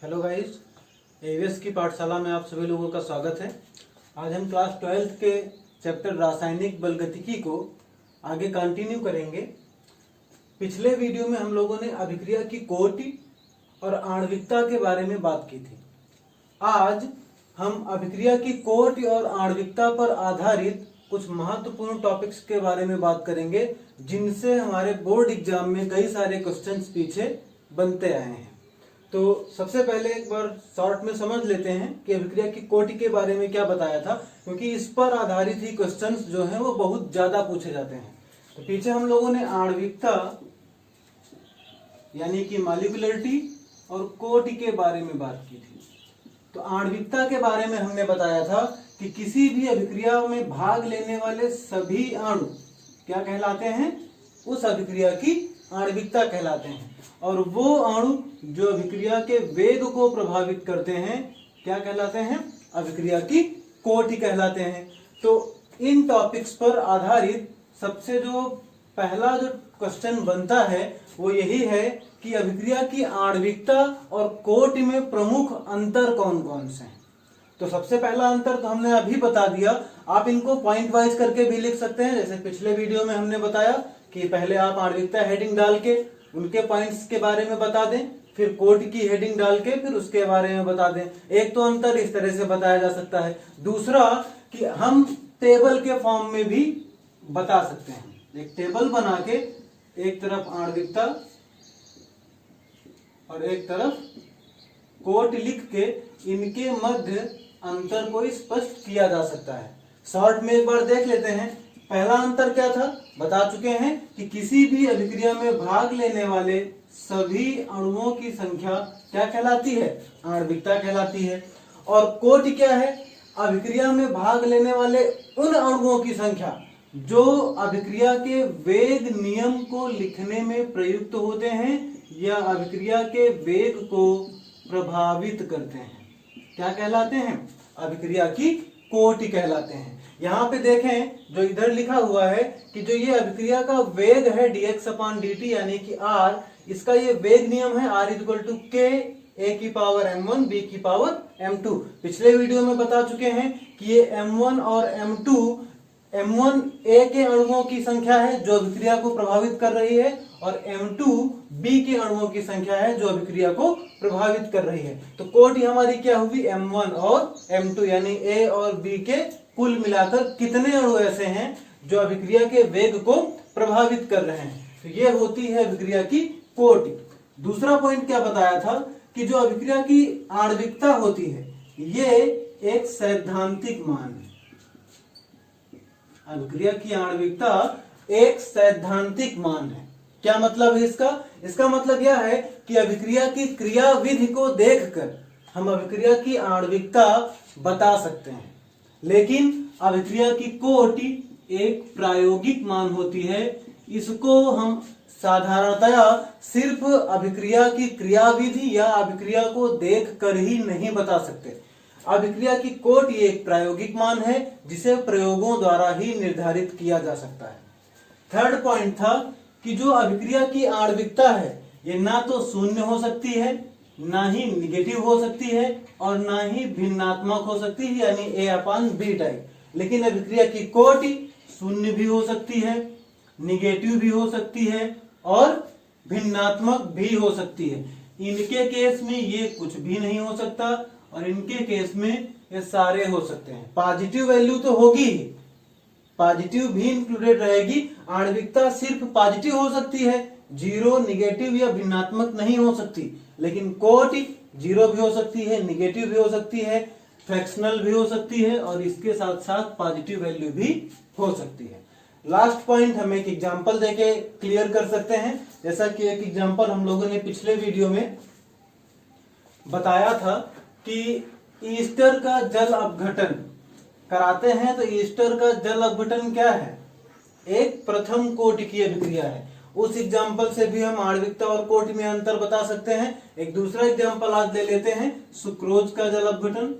Hello guys, ABS की पाठशाला में आप सभी लोगों का स्वागत है। आज हम क्लास 12th के चैप्टर रासायनिक बलगतिकी को आगे कंटिन्यू करेंगे। पिछले वीडियो में हम लोगों ने अभिक्रिया की कोटि और आणविकता के बारे में बात की थी। आज हम अभिक्रिया की कोटि और आणविकता पर आधारित कुछ महत्वपूर्ण टॉपिक्स के बारे में बात करेंगे, जिनसे हमारे बोर्ड एग्जाम में कई सारे क्वेश्चंस पीछे बनते आए हैं। तो सबसे पहले एक बार शॉर्ट में समझ लेते हैं कि अभिक्रिया की कोटि के बारे में क्या बताया था, क्योंकि इस पर आधारित ही क्वेश्चंस जो हैं वो बहुत ज्यादा पूछे जाते हैं। तो पीछे हम लोगों ने आणविकता यानी कि मॉलिक्यूलरिटी और कोटि के बारे में बात की थी। तो आणविकता के बारे में हमने बताया था कि किसी भी अभिक्रिया में भाग लेने वाले सभी अणु क्या कहलाते हैं, उस अभिक्रिया की आणविकता कहलाते हैं। और वो अणु जो अभिक्रिया के वेग को प्रभावित करते हैं क्या कहलाते हैं, अभिक्रिया की कोटि कहलाते हैं। तो इन टॉपिक्स पर आधारित सबसे जो पहला जो क्वेश्चन बनता है वो यही है कि अभिक्रिया की आणविकता और कोटि में प्रमुख अंतर कौन कौन से हैं। तो सबसे पहला अंतर तो हमने अभी बता दिया। आप इनको पॉइंट वाइज करके भी लिख सकते हैं, जैसे पिछले वीडियो में हमने बताया कि पहले आप आणविकता हेडिंग डाल के उनके पॉइंट्स के बारे में बता दें, फिर कोटि की हेडिंग डाल के फिर उसके बारे में बता दें। एक तो अंतर इस तरह से बताया जा सकता है। दूसरा कि हम टेबल के फॉर्म में भी बता सकते हैं। एक टेबल बना के एक तरफ आणविकता और एक तरफ कोटि लिख के इनके मध्य अंतर को स्पष्ट किया जा सकता है। शॉर्ट में एक बार देख लेते हैं। पहला अंतर क्या था, बता चुके हैं कि किसी भी अभिक्रिया में भाग लेने वाले सभी अणुओं की संख्या क्या कहलाती है, आणविकता कहलाती है। और कोटि क्या है, अभिक्रिया में भाग लेने वाले उन अणुओं की संख्या जो अभिक्रिया के वेग नियम को लिखने में प्रयुक्त होते हैं या अभिक्रिया के वेग को प्रभावित करते हैं, क्या कहलाते हैं, अभिक्रिया की कोटि कहलाते हैं। यहाँ पे देखें जो इधर लिखा हुआ है कि जो ये अभिक्रिया का वेग है dx/dt यानी कि r, इसका ये वेग नियम है r = k a⁻m1 b⁻m2। पिछले वीडियो में बता चुके हैं कि ये m1 और m2, m1 a के अणुओं की संख्या है जो अभिक्रिया को प्रभावित कर रही है और m2 b के अणुओं की संख्या है जो अभिक्रिया को प्रभावित कर रही है। तो कोटि हमारी क्या हुई, m1 और m2 यानी a और b के कुल मिलाकर कितने अणु ऐसे हैं जो अभिक्रिया के वेग को प्रभावित कर रहे हैं। तो ये होती है अभिक्रिया की कोटि। दूसरा पॉइंट क्या बताया था कि जो अभिक्रिया की आणविकता होती है ये एक सैद्धांतिक मान है। अभिक्रिया की आणविकता एक सैद्धांतिक मान है। क्या मतलब है इसका, इसका मतलब यह है कि अभिक्रिया की क्रियाविधि को देखकर हम अभिक्रिया की आणविकता बता सकते हैं। लेकिन अभिक्रिया की कोटि एक प्रायोगिक मान होती है। इसको हम साधारणतया सिर्फ अभिक्रिया की क्रियाविधि या अभिक्रिया को देखकर ही नहीं बता सकते। अभिक्रिया की कोटि एक प्रायोगिक मान है जिसे प्रयोगों द्वारा ही निर्धारित किया जा सकता है। थर्ड पॉइंट था कि जो अभिक्रिया की आणविकता है ये ना तो शून्य हो सकती है, ना ही निगेटिव हो सकती है और ना ही भिन्नात्मक हो सकती है यानी a/b टाइप। लेकिन अभिक्रिया की कोटि शून्य भी हो सकती है, निगेटिव भी हो सकती है और भिन्नात्मक भी हो सकती है। इनके केस में ये कुछ भी नहीं हो सकता और इनके केस में ये सारे हो सकते हैं। पॉजिटिव वैल्यू तो होगी ही, पॉजिटिव भी इंक्लूडेड रहेगी। आणविकता सिर्फ पॉजिटिव हो सकती है, जीरो, निगेटिव या भिन्नात्मक नहीं हो सकती। लेकिन कोटि जीरो भी हो सकती है, निगेटिव भी हो सकती है, फ्रैक्शनल भी हो सकती है और इसके साथ साथ पॉजिटिव वैल्यू भी हो सकती है। लास्ट पॉइंट हम एक एग्जांपल देके क्लियर कर सकते हैं। जैसा कि एक एग्जांपल हम लोगों ने पिछले वीडियो में बताया था कि ईस्टर का जल अपघटन कराते हैं। तो ईस्टर का जल अपघटन क्या है, एक प्रथम कोटि की अभिक्रिया है। उस एग्जाम्पल से भी हम आणविकता और कोटि में अंतर बता सकते हैं। एक दूसरा एग्जाम्पल आज ले लेते हैं, सुक्रोज का जल अपघटन।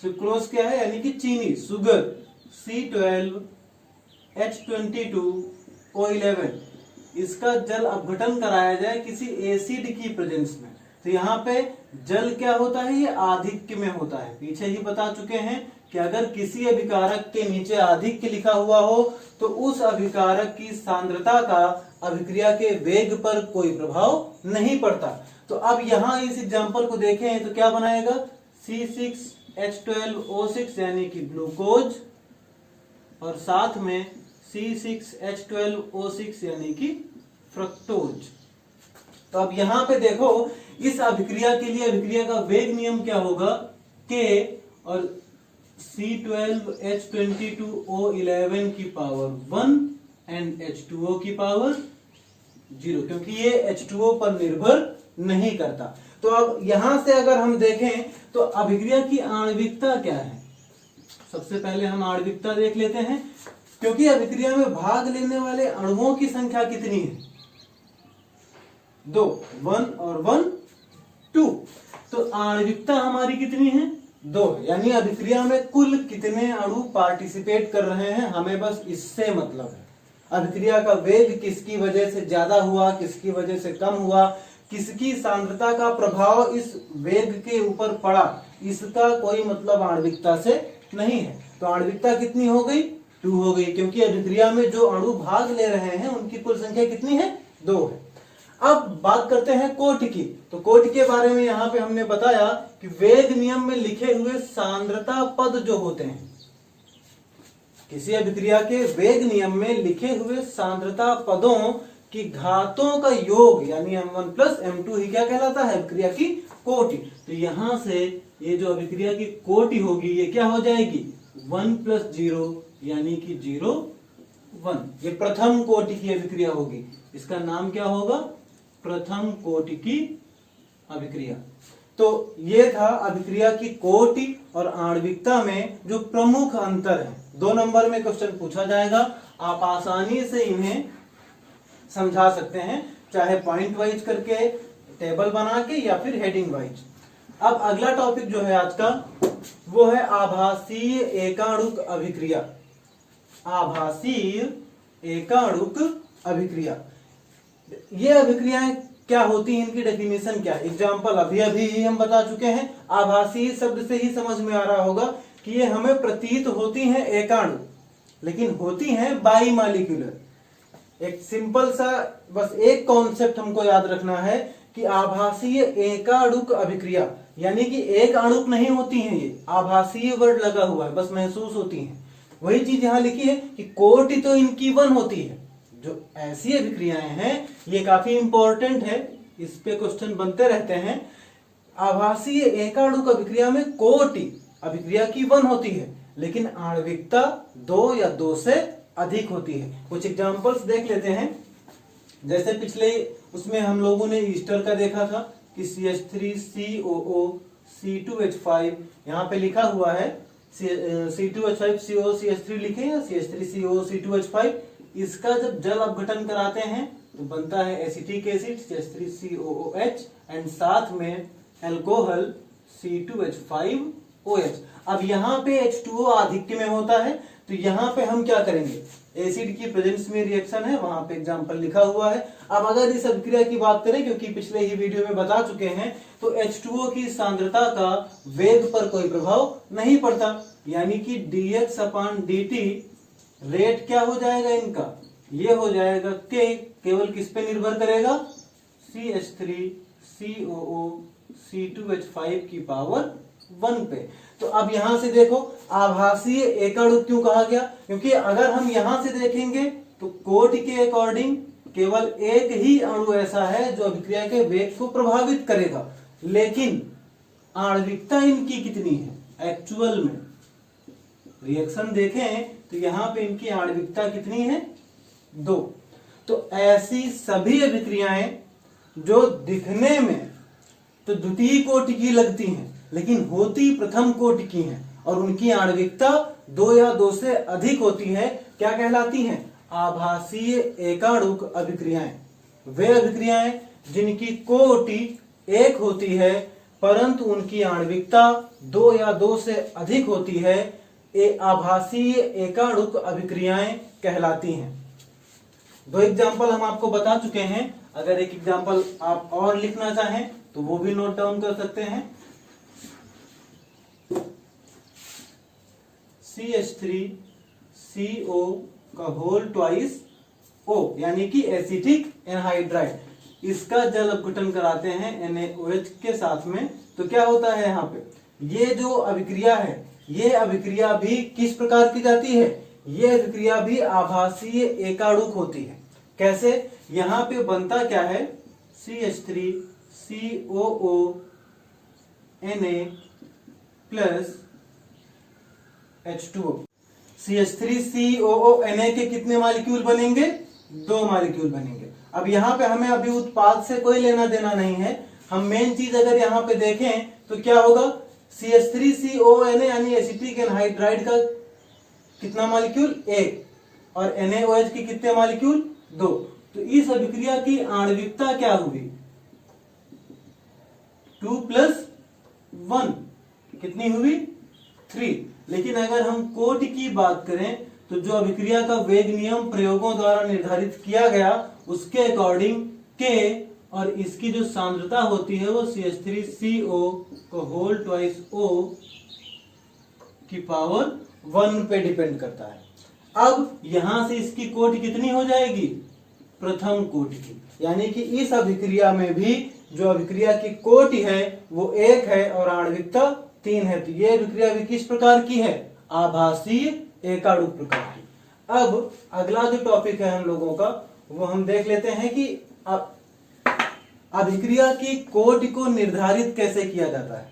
सुक्रोज क्या है, यानी कि चीनी, सुगर, C12H22 O11 इसका जल अपघटन कराया जाए किसी एसिड की प्रेजेंस में, तो यहाँ पे जल क्या होता है, ये आधिक्य में होता है। पीछे ही बता चुके हैं कि अगर किसी अभिकारक के नीचे आधिक्य लिखा हुआ हो तो उस अभिकारक की सांद्रता का अभिक्रिया के वेग पर कोई प्रभाव नहीं पड़ता। तो अब यहाँ इस एग्जांपल को देखें तो क्या बनाएगा, C6H12O6 यानी कि ग्लूकोज और साथ में C6H12O6 यानी कि फ्रक्टोज। तो अब यहाँ पे देखो इस अभिक्रिया के लिए अभिक्रिया का वेग नियम क्या होगा, K और C12H22O11 की पावर 1 एंड H2O की पावर 0, क्योंकि ये H2O पर निर्भर नहीं करता। तो अब यहां से अगर हम देखें तो अभिक्रिया की आणविकता क्या है, सबसे पहले हम आणविकता देख लेते हैं, क्योंकि अभिक्रिया में भाग लेने वाले अणुओं की संख्या कितनी है, 2, 1 और 1 2। तो आणविकता हमारी कितनी है, 2, यानी अभिक्रिया में कुल कितने अणु पार्टिसिपेट कर रहे हैं, हमें बस इससे मतलब है। अभिक्रिया का वेग किसकी वजह से ज्यादा हुआ, किसकी वजह से कम हुआ, किसकी सांद्रता का प्रभाव इस वेग के ऊपर पड़ा, इसका कोई मतलब आणविकता से नहीं है। तो आणविकता कितनी हो गई, 2 हो गई, क्योंकि अभिक्रिया में जो अणु भाग ले रहे हैं उनकी कुल संख्या कितनी है, 2 है। अब बात करते हैं कोटि की। तो कोटि के बारे में यहाँ पे हमने बताया कि वेग नियम में लिखे हुए सांद्रता पद जो होते हैं, किसी अभिक्रिया के वेग नियम में लिखे हुए सांद्रता पदों की घातों का योग यानी m1 प्लस m2 ही क्या कहलाता है, अभिक्रिया की कोटि। तो यहां से ये जो अभिक्रिया की कोटि होगी ये क्या हो जाएगी, 1 प्लस 0 यानी कि 0 1। ये प्रथम कोटि की अभिक्रिया होगी, इसका नाम क्या होगा, प्रथम कोटि की अभिक्रिया। तो ये था अभिक्रिया की कोटि और आणविकता में जो प्रमुख अंतर है। 2 नंबर में क्वेश्चन पूछा जाएगा, आप आसानी से इन्हें समझा सकते हैं, चाहे पॉइंट वाइज करके, टेबल बना के या फिर हेडिंग वाइज। अब अगला टॉपिक जो है आज का वो है आभासीय एकाणुक अभिक्रिया। आभासीय एकाणुक अभिक्रिया, ये अभिक्रियाएं क्या होती हैं, इनकी डेफिनेशन क्या है। एग्जाम्पल अभी अभी ही हम बता चुके हैं, आभासीय शब्द से ही समझ में आ रहा होगा कि ये हमें प्रतीत होती हैं एकाणु, लेकिन होती हैं बाईमॉलिक्यूलर। एक सिंपल सा बस एक कॉन्सेप्ट हमको याद रखना है कि आभासीय एकाणुक अभिक्रिया यानी कि एक अणुक नहीं होती हैं, ये आभासीय वर्ड लगा हुआ है, बस महसूस होती हैं। वही चीज यहां लिखी है कि कोटि तो इनकी 1 होती है। जो ऐसी अभिक्रियाएं हैं ये काफी इंपॉर्टेंट है, इस पे क्वेश्चन बनते रहते हैं। आभासीय एकाणुक अभिक्रिया में कोटि अभिक्रिया की 1 होती है, लेकिन आणविकता 2 या 2 से अधिक होती है। कुछ एग्जांपल्स देख लेते हैं, जैसे पिछले उसमें हम लोगों ने ईस्टर का देखा था कि CH3COO C2H5 यहाँ पे लिखा हुआ है C2H5 CO CH3 लिखे या CH3CO C2H5। इसका जब जल अपघटन कराते हैं तो बनता है एसिटिक एसिड CH3COOH एंड साथ में अल्कोहल C2H5OH। अब यहाँ पे H2O आधिक्य में होता है, तो यहाँ पे हम क्या करेंगे, एसिड की प्रेजेंस में रिएक्शन है, वहां पे एग्जांपल लिखा हुआ है। अब अगर इस अभिक्रिया की बात करें, क्योंकि पिछले ही वीडियो में बता चुके हैं, तो H2O की सांद्रता का वेग पर कोई प्रभाव नहीं पड़ता, यानी कि dx/dt रेट क्या हो जाएगा इनका, ये हो जाएगा K, केवल किस पे निर्भर करेगा, CH3COO C2H5 की पावर 1 पे। तो अब यहां से देखो आभासीय एकाणुक क्यों कहा गया, क्योंकि अगर हम यहां से देखेंगे तो कोटि के अकॉर्डिंग केवल एक ही अणु ऐसा है जो अभिक्रिया के वेग को प्रभावित करेगा, लेकिन आणविकता इनकी कितनी है, एक्चुअल में रिएक्शन देखें तो यहां पे इनकी आणविकता कितनी है, 2। तो ऐसी सभी अभिक्रियाएं जो दिखने में तो द्वितीय कोटि की लगती हैं लेकिन होती प्रथम कोटि की हैं और उनकी आणविकता 2 या 2 से अधिक होती है, क्या कहलाती हैं, आभासीय एकाणुक अभिक्रियाएं। वे अभिक्रियाएं जिनकी कोटि 1 होती है परंतु उनकी आणविकता 2 या 2 से अधिक होती है, आभासीय एकाणुक अभिक्रियाएं कहलाती हैं। दो एग्जाम्पल हम आपको बता चुके हैं, अगर एक एग्जाम्पल आप और लिखना चाहें तो वो भी नोट डाउन कर सकते हैं। CH3CO का होल ट्वाइस O यानी कि एसिटिक एनहाइड्राइड, इसका जल अपघटन कराते हैं NaOH के साथ में, तो क्या होता है यहाँ पे, ये जो अभिक्रिया है ये अभिक्रिया भी किस प्रकार की जाती है, ये अभिक्रिया भी आभासीय एकाणुक होती है। कैसे, यहाँ पे बनता क्या है, CH3COO Na plus H2O। CH3COO Na के कितने मॉलिक्यूल बनेंगे, 2 मॉलिक्यूल बनेंगे। अब यहाँ पे हमें अभी उत्पाद से कोई लेना देना नहीं है, हम मेन चीज अगर यहाँ पे देखें तो क्या होगा, CH3CONA यानी एसिटिक एनहाइड्राइड का कितना मॉलिक्यूल, 1, और NaOH के कितने मॉलिक्यूल, 2। तो इस अभिक्रिया की आणविकता क्या हुई, 2 + 1, कितनी हुई, 3। लेकिन अगर हम कोटि की बात करें तो जो अभिक्रिया का वेग नियम प्रयोगों द्वारा निर्धारित किया गया उसके अकॉर्डिंग K और इसकी जो सांद्रता होती है वो CH3CO को होल ट्वाइस O की पावर 1 पे डिपेंड करता है। अब यहां से इसकी कोटि कितनी हो जाएगी, प्रथम कोटि की, यानी कि इस अभिक्रिया में भी जो अभिक्रिया की कोटि है वो 1 है और आणविकता 3 है। तो ये अभिक्रिया भी किस प्रकार की है, आभासीय एकाणुक प्रकार की। अब अगला जो टॉपिक है हम लोगों का वो हम देख लेते हैं कि अभिक्रिया की कोटि को निर्धारित कैसे किया जाता है।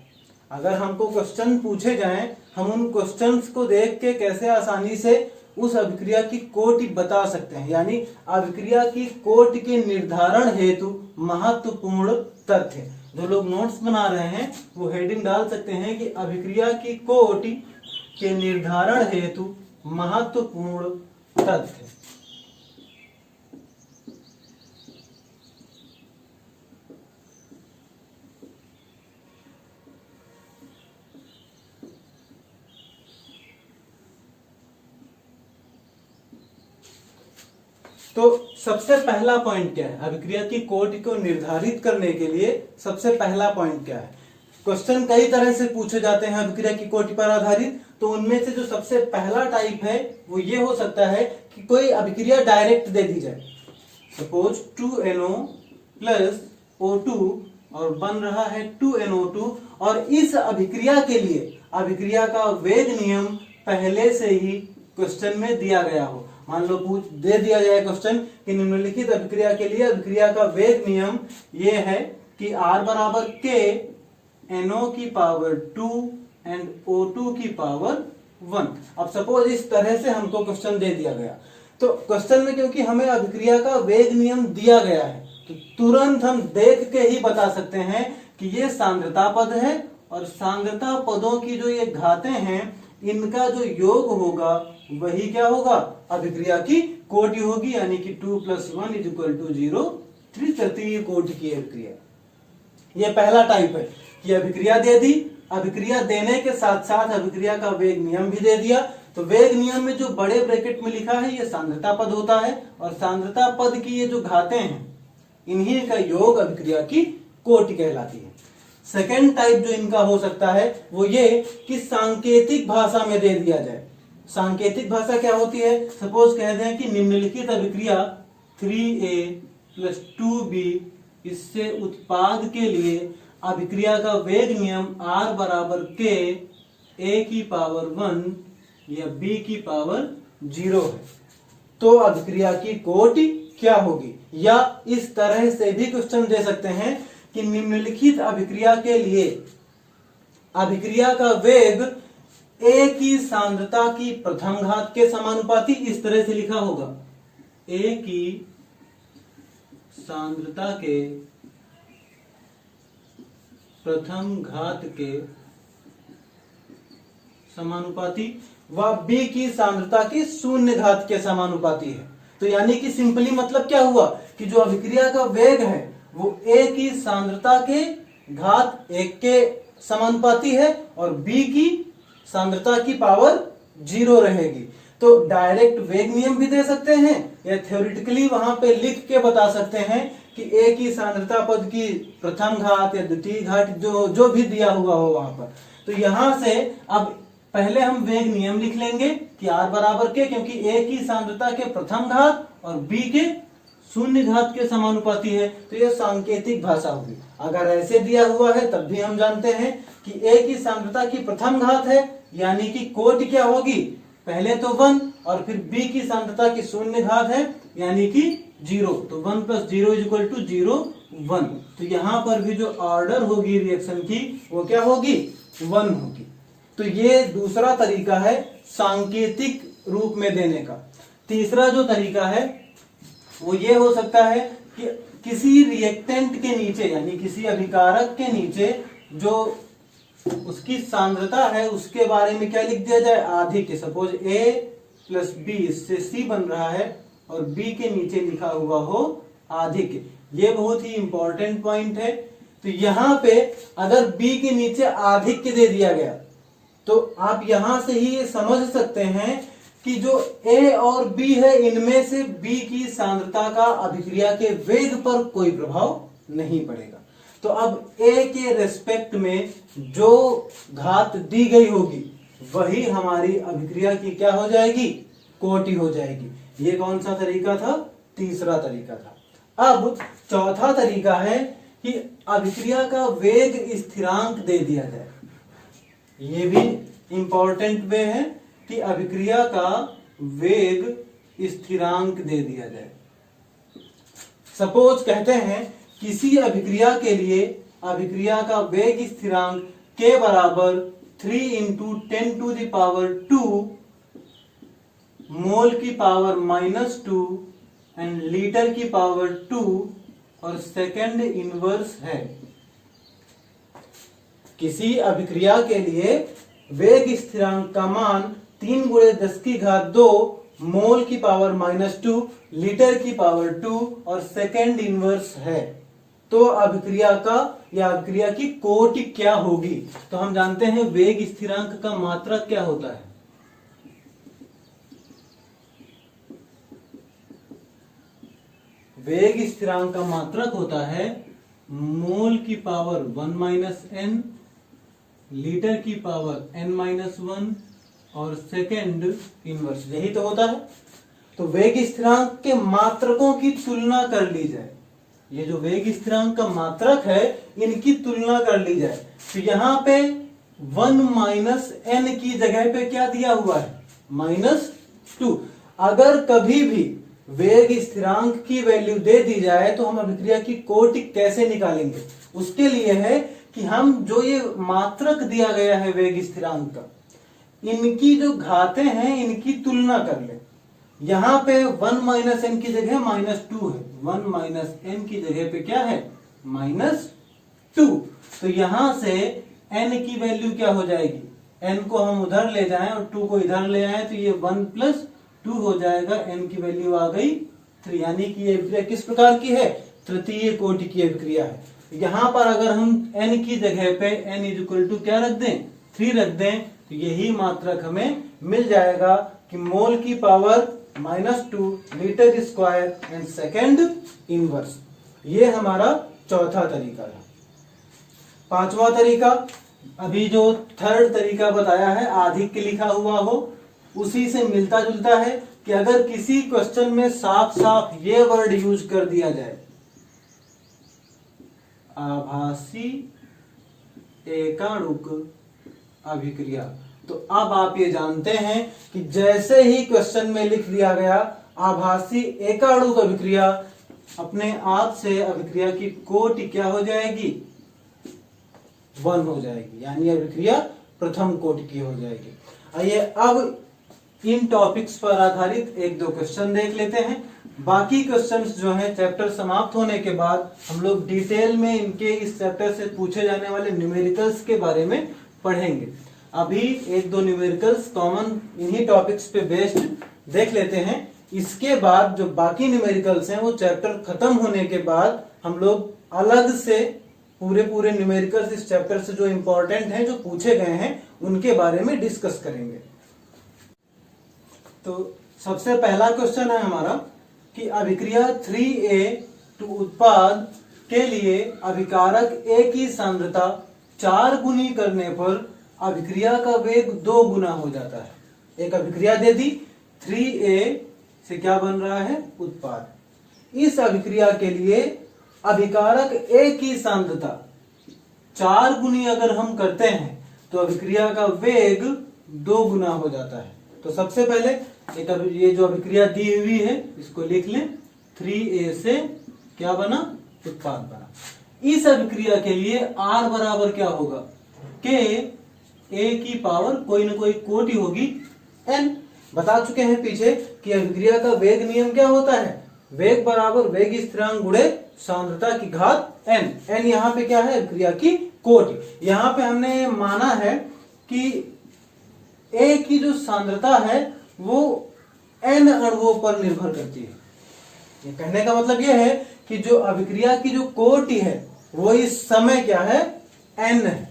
अगर हमको क्वेश्चन पूछे जाएं, हम उन क्वेश्चंस को देख के कैसे आसानी से उस अभिक्रिया की कोटि बता सकते हैं, यानी अभिक्रिया की कोटि के निर्धारण हेतु महत्वपूर्ण तथ्य। जो लोग नोट्स बना रहे हैं वो हेडिंग डाल सकते हैं कि अभिक्रिया की कोटि के निर्धारण हेतु महत्वपूर्ण तथ्य। तो सबसे पहला पॉइंट क्या है, अभिक्रिया की कोटि को निर्धारित करने के लिए सबसे पहला पॉइंट क्या है। क्वेश्चन कई तरह से पूछे जाते हैं अभिक्रिया की कोटि पर आधारित, तो उनमें से जो सबसे पहला टाइप है वो ये हो सकता है कि कोई अभिक्रिया डायरेक्ट दे दी जाए। सपोज 2NO + O2 और बन रहा है 2NO2, और इस अभिक्रिया के लिए अभिक्रिया का वेग नियम पहले से ही क्वेश्चन में दिया गया हो। मान लो दे दिया जाए क्वेश्चन कि निम्नलिखित अभिक्रिया के लिए अभिक्रिया का वेग नियम ये है कि R = K NO की पावर 2 एंड O2 की पावर 1। अब सपोज इस तरह से हमको क्वेश्चन दे दिया गया, तो क्वेश्चन में क्योंकि हमें अभिक्रिया का वेग नियम दिया गया है तो तुरंत हम देख के ही बता सकते हैं कि ये सांद्रता पद है, और सांद्रता पदों की जो ये घातें हैं इनका जो योग होगा वही क्या होगा, अभिक्रिया की कोटि होगी, यानी कि 2 + 1 = 0, त्रितृतीय कोटि की अभिक्रिया। ये पहला टाइप है कि अभिक्रिया दे दी, अभिक्रिया देने के साथ साथ अभिक्रिया का वेग नियम भी दे दिया। तो वेग नियम में जो बड़े ब्रैकेट में लिखा है ये सांद्रता पद होता है, और सांद्रता पद की ये जो घातें हैं इन्हीं का योग अभिक्रिया की कोटि कहलाती है। सेकेंड टाइप जो इनका हो सकता है वो ये कि सांकेतिक भाषा में दे दिया जाए। सांकेतिक भाषा क्या होती है, सपोज कह दें कि निम्नलिखित अभिक्रिया 3A + 2B, इससे उत्पाद के लिए अभिक्रिया का वेग नियम R = K A की पावर 1 या B की पावर 0 है, तो अभिक्रिया की कोटि क्या होगी। या इस तरह से भी क्वेश्चन दे सकते हैं कि निम्नलिखित अभिक्रिया के लिए अभिक्रिया का वेग A की सांद्रता की प्रथम घात के समानुपाती, इस तरह से लिखा होगा, A की सांद्रता के प्रथम घात के समानुपाती व B की सांद्रता की शून्य घात के समानुपाती है। तो यानी कि सिंपली मतलब क्या हुआ कि जो अभिक्रिया का वेग है वो A की सांद्रता के घात 1 के समानुपाती है और B की सांद्रता की पावर 0 रहेगी। तो डायरेक्ट वेग नियम भी दे सकते हैं या थ्योरेटिकली वहां पे लिख के बता सकते हैं कि ए की सांद्रता पद की प्रथम घात या द्वितीय घात जो भी दिया हुआ हो वहां पर। तो यहां से अब पहले हम वेग नियम लिख लेंगे कि r बराबर के, क्योंकि a की सांद्रता के प्रथम घात और b के शून्य घात के समानुपाती है, तो यह सांकेतिक भाषा होगी। अगर ऐसे दिया हुआ है तब भी हम जानते हैं कि a की सांद्रता की प्रथम घात है, यानी कि कोटि क्या होगी, पहले तो 1 और फिर b की सांद्रता की शून्य घात है यानी कि 0, तो 1 + 0 = 0 1। तो यहां पर भी जो ऑर्डर होगी रिएक्शन की वो क्या होगी, 1 होगी। तो ये दूसरा तरीका है सांकेतिक रूप में देने का। तीसरा जो तरीका है वो ये हो सकता है कि किसी रिएक्टेंट के नीचे यानी किसी अभिकारक के नीचे जो उसकी सांद्रता है उसके बारे में क्या लिख दिया जाए, आधिक्य। सपोज A + B, इससे C बन रहा है और B के नीचे लिखा हुआ हो आधिक्य। ये बहुत ही इंपॉर्टेंट पॉइंट है। तो यहाँ पे अगर B के नीचे आधिक्य दे दिया गया तो आप यहां से ही ये समझ सकते हैं कि जो A और B है इनमें से B की सांद्रता का अभिक्रिया के वेग पर कोई प्रभाव नहीं पड़ेगा। तो अब A के रेस्पेक्ट में जो घात दी गई होगी वही हमारी अभिक्रिया की क्या हो जाएगी, कोटि हो जाएगी। ये कौन सा तरीका था, तीसरा तरीका था। अब चौथा तरीका है कि अभिक्रिया का वेग स्थिरांक दे दिया जाए। ये भी इंपॉर्टेंट वे है कि अभिक्रिया का वेग स्थिरांक दे दिया जाए। सपोज कहते हैं किसी अभिक्रिया के लिए अभिक्रिया का वेग स्थिरांक k बराबर 3 × 10⁻², मोल की पावर -2 एंड लीटर की पावर 2 और सेकंड इनवर्स है। किसी अभिक्रिया के लिए वेग स्थिरांक का मान 3 × 10⁻², मोल की पावर -2, लीटर की पावर 2 और सेकंड इनवर्स है, तो अभिक्रिया का या अभिक्रिया की कोटि क्या होगी। तो हम जानते हैं वेग स्थिरांक का मात्रक क्या होता है, वेग स्थिरांक का मात्रक होता है मोल की पावर 1 - n, लीटर की पावर n-1 और सेकंड इनवर्स, यही तो होता है। तो वेग स्थिरांक के मात्रकों की तुलना कर ली जाए, ये जो वेग स्थिरांक का मात्रक है इनकी तुलना कर ली जाए। तो यहाँ पे 1 - n की जगह पे क्या दिया हुआ है, -2। अगर कभी भी वेग स्थिरांक की वैल्यू दे दी जाए तो हम अभिक्रिया की कोटि कैसे निकालेंगे, उसके लिए है कि हम जो ये मात्रक दिया गया है वेग स्थिरांक का, इनकी जो घातें हैं इनकी तुलना कर ले। यहां पे 1 - n की जगह -2 है, 1 - n की जगह पे क्या है, -2। तो यहां से n की वैल्यू क्या हो जाएगी, n को हम उधर ले जाएं और 2 को इधर ले आए तो ये 1 + 2 हो जाएगा, n की वैल्यू आ गई 3। यानी कि ये अभिक्रिया किस प्रकार की है, तृतीय कोटि की अभिक्रिया है। यहां पर अगर हम n की जगह पे n = क्या रख दें, 3 रख दें, तो यही मात्रक हमें मिल जाएगा कि मोल की power -2, litre square and second inverse. ये हमारा चौथा तरीका है। पांचवा तरीका, अभी जो थर्ड तरीका बताया है आधिक्य लिखा हुआ हो उसी से मिलता जुलता है कि अगर किसी क्वेश्चन में साफ साफ ये वर्ड यूज कर दिया जाए, आभासी एकाणुक अभिक्रिया, तो अब आप ये जानते हैं कि जैसे ही क्वेश्चन में लिख दिया गया आभासी एकाणुक अभिक्रिया, अपने आप से अभिक्रिया की कोटि क्या हो जाएगी, 1 हो जाएगी, यानी अभिक्रिया प्रथम कोटि की हो जाएगी। आइए अब इन टॉपिक्स पर आधारित 1-2 क्वेश्चन देख लेते हैं। बाकी क्वेश्चंस जो हैं चैप्टर समाप्त होने के बाद हम लोग डिटेल में इनके इस चैप्टर से पूछे जाने वाले न्यूमेरिकल्स के बारे में पढ़ेंगे। अभी 1-2 न्यूमेरिकल्स कॉमन इन्हीं टॉपिक्स पे बेस्ड देख लेते हैं। इसके बाद जो बाकी न्यूमेरिकल्स हैं वो चैप्टर खत्म होने के बाद हम लोग अलग से पूरे न्यूमेरिकल्स इस चैप्टर से जो इंपॉर्टेंट हैं, जो पूछे गए हैं, उनके बारे में डिस्कस करेंगे। तो सबसे पहला क्वेश्चन है हमारा कि अभिक्रिया 3A टू उत्पाद के लिए अभिकारक A की सांद्रता 4 गुनी करने पर अभिक्रिया का वेग 2 गुना हो जाता है। एक अभिक्रिया दे दी 3A से क्या बन रहा है, उत्पाद। इस अभिक्रिया के लिए अभिकारक A की सांद्रता 4 गुनी अगर हम करते हैं तो अभिक्रिया का वेग 2 गुना हो जाता है। तो सबसे पहले ये जो अभिक्रिया दी हुई है इसको लिख लें, 3A से क्या बना, उत्पाद बना। इस अभिक्रिया के लिए R बराबर क्या होगा, K A की पावर कोई ना कोई कोटि होगी N। बता चुके हैं पीछे कि अभिक्रिया का वेग नियम क्या होता है, वेग बराबर वेग स्थिरांक गुणे सांद्रता की घात N। N यहाँ पे क्या है, अभिक्रिया की कोटि। यहाँ पे हमने माना है कि A की जो सांद्रता है वो N अणुओं पर निर्भर करती है। ये कहने का मतलब ये है कि जो अभिक्रिया की जो कोटि है वो इस समय क्या है, N है।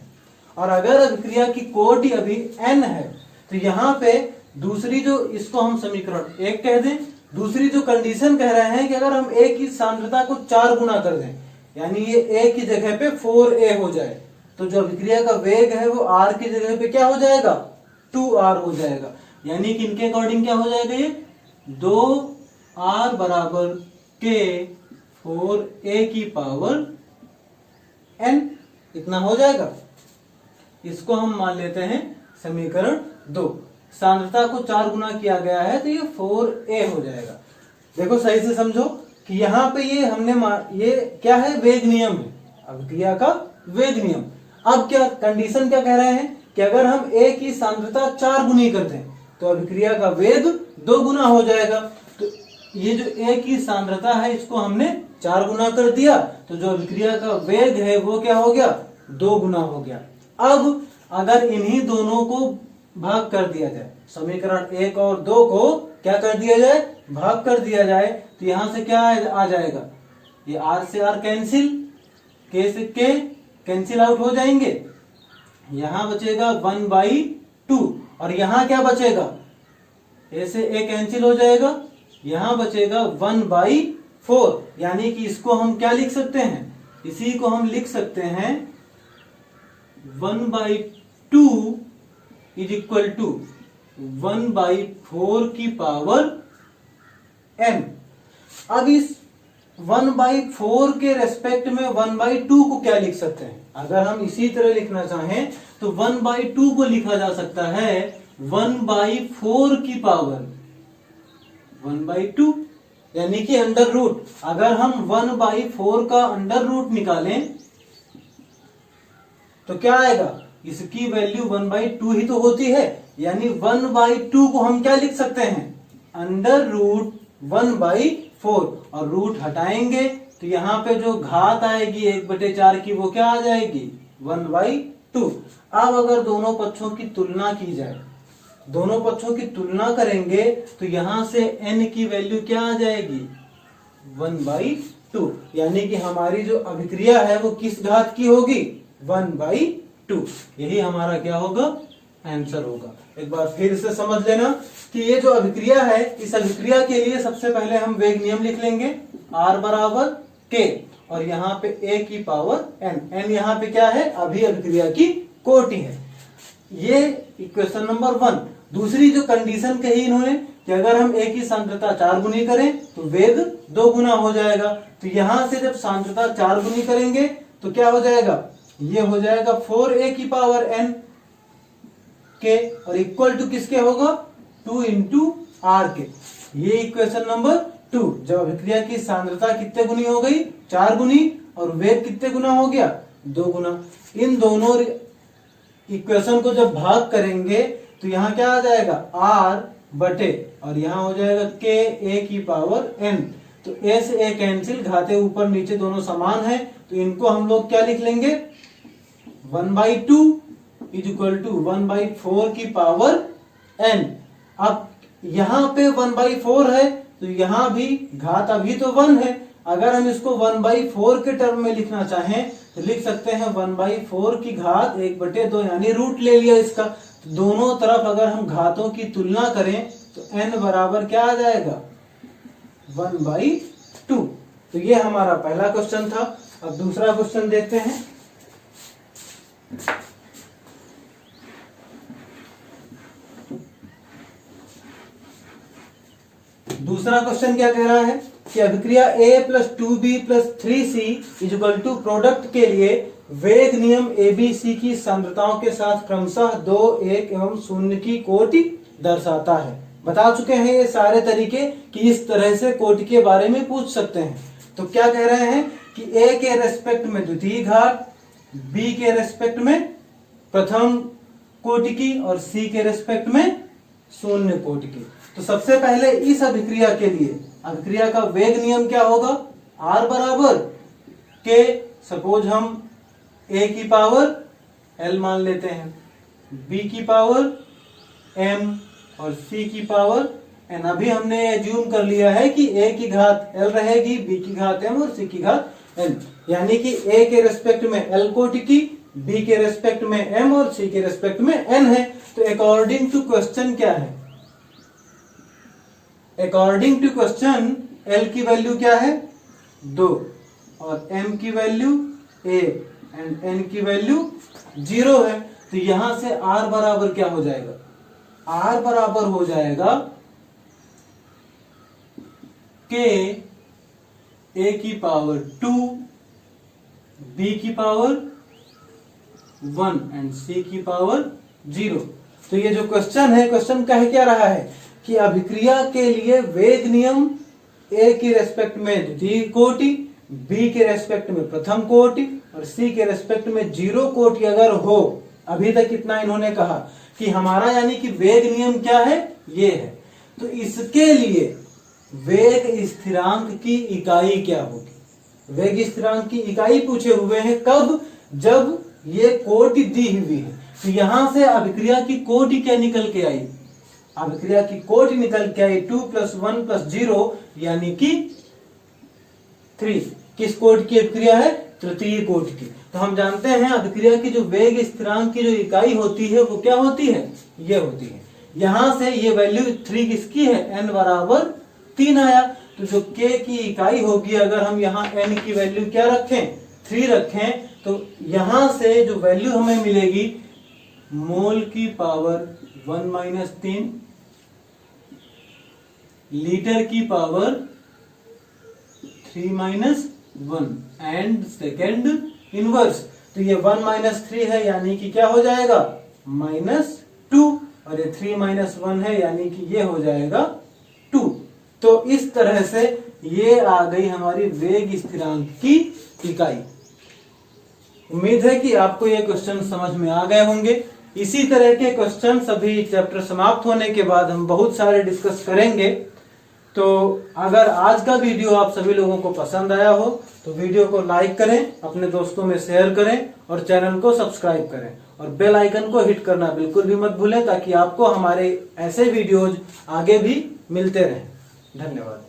और अगर अभिक्रिया की कोटि अभी N है तो यहाँ पे दूसरी जो, इसको हम समीकरण 1 कह दें, दूसरी जो कंडीशन कह रहे हैं कि अगर हम A की सांद्रता को 4 गुना कर दें, यानी ये A की जगह पे 4A हो जाए, तो जो अभिक्रिया का वेग है वो R की जगह पे क्या हो जाएगा, 2R हो जाएगा। यानी कि इनके अकॉर्डिंग क्या हो जाएगा, ये 2R बराबर K 4A की पावर N, इतना हो जाएगा। इसको हम मान लेते हैं समीकरण 2। सांद्रता को 4 गुना किया गया है तो ये 4A हो जाएगा। देखो सही से समझो कि यहाँ पे ये हमने ये क्या है, वेग नियम है, अभिक्रिया का वेग नियम। अब क्या कंडीशन क्या कह रहे हैं कि अगर हम A की सांद्रता 4 गुनी कर दें तो अभिक्रिया का वेग 2 गुना हो जाएगा। तो ये जो A की सांद्रता है इसको हमने 4 गुना कर दिया तो जो अभिक्रिया का वेग है वो क्या हो गया, 2 गुना हो गया। अब अगर इन्हीं दोनों को भाग कर दिया जाए, समीकरण 1 और 2 को क्या कर दिया जाए, भाग कर दिया जाए, तो यहां से क्या आ जाएगा, ये R से R कैंसिल, K से K कैंसिल आउट हो जाएंगे, यहां बचेगा 1/2 और यहां क्या बचेगा, A से A कैंसिल हो जाएगा, यहां बचेगा 1/4। यानी कि इसको हम क्या लिख सकते हैं, इसी को हम लिख सकते हैं 1/2 इज इक्वल टू 1/4 की पावर n। अब इस 1/4 के रेस्पेक्ट में 1/2 को क्या लिख सकते हैं, अगर हम इसी तरह लिखना चाहें तो 1/2 को लिखा जा सकता है 1/4 की पावर 1/2, यानी कि अंडर रूट। अगर हम 1/4 का अंडर रूट निकालें तो क्या आएगा, इसकी वैल्यू 1/2 ही तो होती है, यानी 1/2 को हम क्या लिख सकते हैं, अंडर रूट 1/4, और रूट हटाएंगे तो यहाँ पे जो घात आएगी 1/4 की वो क्या आ जाएगी, 1/2। अब अगर दोनों पक्षों की तुलना की जाए, दोनों पक्षों की तुलना करेंगे तो यहां से n की वैल्यू क्या आ जाएगी, 1/2। यानी कि हमारी जो अभिक्रिया है वो किस घात की होगी, 1/2। यही हमारा क्या होगा, आंसर होगा। एक बार फिर से समझ लेना कि ये जो अभिक्रिया है, इस अभिक्रिया के लिए सबसे पहले हम वेग नियम लिख लेंगे, R बराबर K और यहाँ पे A की पावर N। N यहाँ पे क्या है, अभी अभिक्रिया की कोटि है। ये इक्वेशन नंबर 1। दूसरी जो कंडीशन कही इन्होंने कि अगर हम A की सांद्रता 4 गुनी करें तो वेग 2 गुना हो जाएगा। तो यहां से जब सांद्रता 4 गुनी करेंगे तो क्या हो जाएगा, ये हो जाएगा 4A की पावर N के, और इक्वल टू किसके होगा, 2 इंटू R के। ये इक्वेशन नंबर 2। जब अभिक्रिया की सांद्रता कितने गुनी हो गई, 4 गुनी, और वेग कितने गुना हो गया, 2 गुना। इन दोनों इक्वेशन को जब भाग करेंगे तो यहाँ क्या आ जाएगा, R बटे, और यहाँ हो जाएगा K A की पावर N। तो A से A कैंसिल, घाते ऊपर नीचे दोनों समान है, तो इनको हम लोग क्या लिख लेंगे, 1/2 इज इक्वल टू 1/4 की पावर n। अब यहाँ पे 1/4 है तो यहाँ भी घात अभी तो 1 है, अगर हम इसको 1/4 के टर्म में लिखना चाहें तो लिख सकते हैं 1/4 की घात 1/2, यानी रूट ले लिया इसका। तो दोनों तरफ अगर हम घातों की तुलना करें तो n बराबर क्या आ जाएगा 1/2। तो ये हमारा पहला क्वेश्चन था। अब दूसरा क्वेश्चन देखते हैं। दूसरा क्वेश्चन क्या कह रहा है कि अभिक्रिया A + 2B + 3C = प्रोडक्ट के लिए वेग नियम ABC की सांद्रताओं के साथ क्रमशः 2, 1 एवं 0 की कोटि दर्शाता है। बता चुके हैं ये सारे तरीके कि इस तरह से कोटि के बारे में पूछ सकते हैं। तो क्या कह रहे हैं कि A के रेस्पेक्ट में द्वितीय घात, B के रेस्पेक्ट में प्रथम कोटि की और C के रेस्पेक्ट में 0 कोटि की। तो सबसे पहले इस अभिक्रिया के लिए अभिक्रिया का वेग नियम क्या होगा, R बराबर के सपोज हम A की पावर L मान लेते हैं, B की पावर M और C की पावर N। अभी हमने एज्यूम कर लिया है कि A की घात L रहेगी, B की घात M और C की घात N, यानी कि A के रेस्पेक्ट में L कोटि की, B के रेस्पेक्ट में M और C के रेस्पेक्ट में N है। तो अकॉर्डिंग टू क्वेश्चन क्या है, अकॉर्डिंग टू क्वेश्चन L की वैल्यू क्या है 2 और M की वैल्यू 1 एंड N की वैल्यू 0 है। तो यहां से R बराबर क्या हो जाएगा, R बराबर हो जाएगा के A की पावर 2, B की पावर 1 एंड C की पावर 0। तो ये जो क्वेश्चन है, क्वेश्चन कह क्या रहा है कि अभिक्रिया के लिए वेग नियम A के रेस्पेक्ट में द्वितीय कोटि, B के रेस्पेक्ट में प्रथम कोटि और C के रेस्पेक्ट में 0 कोटि अगर हो, अभी तक इतना इन्होंने कहा कि हमारा यानी कि वेग नियम क्या है, ये है। तो इसके लिए वेग स्थिरांक की इकाई क्या होगी, वेग स्थिरांक की इकाई पूछे हुए हैं कब, जब ये कोटि दी हुई है। तो यहां से अभिक्रिया की कोटि क्या निकल के आई, अभिक्रिया की कोटि निकल के आई 2 + 1 + 0 यानी कि 3। किस कोटि की अभिक्रिया है, तृतीय कोटि की। तो हम जानते हैं अभिक्रिया की जो वेग स्थिरांक की जो इकाई होती है वो क्या होती है, ये होती है। यहां से ये वैल्यू 3 किसकी है, n बराबर 3 आया। तो जो k की इकाई होगी, अगर हम यहाँ n की वैल्यू क्या रखें 3 रखें, तो यहां से जो वैल्यू हमें मिलेगी मोल की पावर 1 - 3, लीटर की पावर 3 - 1 एंड सेकेंड इनवर्स। तो ये 1 - 3 है यानी कि क्या हो जाएगा -2 और ये 3 - 1 है यानी कि ये हो जाएगा 2। तो इस तरह से ये आ गई हमारी वेग स्थिरांक की इकाई। उम्मीद है कि आपको ये क्वेश्चन समझ में आ गए होंगे। इसी तरह के क्वेश्चन सभी चैप्टर समाप्त होने के बाद हम बहुत सारे डिस्कस करेंगे। तो अगर आज का वीडियो आप सभी लोगों को पसंद आया हो तो वीडियो को लाइक करें, अपने दोस्तों में शेयर करें और चैनल को सब्सक्राइब करें और बेल आइकन को हिट करना बिल्कुल भी मत भूलें, ताकि आपको हमारे ऐसे वीडियोज आगे भी मिलते रहें। धन्यवाद।